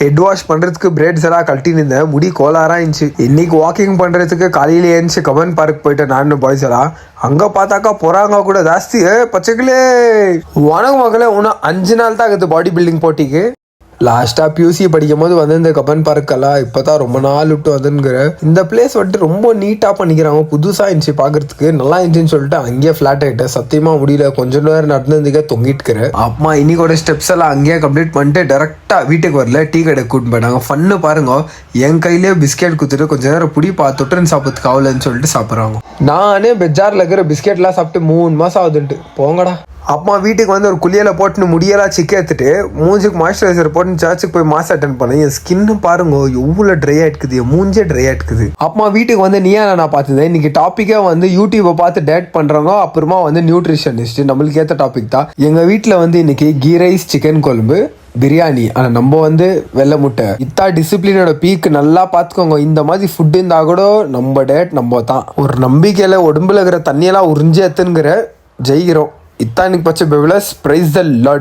Head wash பண்றதுக்கு breads எல்லாம் கழட்டின்னு இருந்தேன். முடி கோளாரா இருந்துச்சு. இன்னைக்கு வாக்கிங் பண்றதுக்கு காலையில ஏந்துச்சு கமன் பார்க் போயிட்டு நான் பாய்ஸ் எல்லாம் அங்க பார்த்தாக்கா பொறாங்க கூட ஜாஸ்தி. பச்சைகளே வணக்கம் மகளே, இன்னும் 5 நாள் தான் ஆகுது பாடி பில்டிங் போட்டிக்கு. லாஸ்ட்டாக பியூசி படிக்கும் போது வந்து இந்த கப்பன் பார்க்கெல்லாம் இப்போ தான் ரொம்ப நாள் விட்டு வந்துங்கிற. இந்த பிளேஸ் வந்துட்டு ரொம்ப நீட்டாக பண்ணிக்கிறாங்க. புதுசாக இருந்துச்சு பார்க்கறதுக்கு, நல்லா இருந்துச்சுன்னு சொல்லிட்டு அங்கேயே ஃப்ளாட் ஆகிட்டேன். சத்தியமாக முடியல, கொஞ்சம் நேரம் நடந்துருந்துக்க தொங்கிட்டுக்கிறேன். அம்மா இன்னைக்கோட ஸ்டெப்ஸ் எல்லாம் அங்கேயே கம்ப்ளீட் பண்ணிட்டு டேரெக்டாக வீட்டுக்கு வரல, டீ கடை கூட்டின்னு போயிட்டாங்க. ஃபன்னு பாருங்க, என் கையிலேயே பிஸ்கெட் குத்துட்டு கொஞ்சம் நேரம் புடி பார்த்துட்டுன்னு சாப்பிட்றதுக்கு ஆகலன்னு சொல்லிட்டு சாப்பிட்றாங்க. நானே பெஜாரில் இருக்கிற பிஸ்கெட்லாம் சாப்பிட்டு 3 மாதம் ஆகுதுன்ட்டு போங்கடா. அம்மா வீட்டுக்கு வந்து ஒரு குளியலை போட்டுன்னு முடியெல்லாம் சிக்க எடுத்துட்டு மூஞ்சுக்கு மாய்ஸ்சரைசர் போட்டு சர்ச்சுக்கு போய் மாஸ் அட்டன் பண்ணேன். என் ஸ்கின்னு பாருங்க எவ்வளோ ட்ரை ஆகிடுக்குது, என் மூஞ்சே ட்ரை ஆகிடுக்குது. அம்மா வீட்டுக்கு வந்து நீயா நான் பார்த்துதேன். இன்னைக்கு டாப்பிக்கே வந்து யூடியூப்பை பார்த்து டேட் பண்ணுறவங்க, அப்புறமா வந்து நியூட்ரிஷனிஸ்ட், நம்மளுக்கு ஏற்ற டாபிக் தான். எங்கள் வீட்டில் வந்து இன்னைக்கு கீ ரைஸ், சிக்கன் குழம்பு, பிரியாணி. ஆனால் நம்ம வந்து வெள்ளை முட்டை. இத்தா டிசிப்ளினோட பீக். நல்லா பார்த்துக்கோங்க, இந்த மாதிரி ஃபுட்டு இருந்தால் கூட நம்ம டேட் நம்ம தான். ஒரு நம்பிக்கையில் உடம்புல இருக்கிற தண்ணியெல்லாம் உறிஞ்சி எத்துங்கிற ஜெயிக்கிறோம். இத்தானிக்கு பச்சை பெவிலஸ் பிரைஸ் த லார்ட்.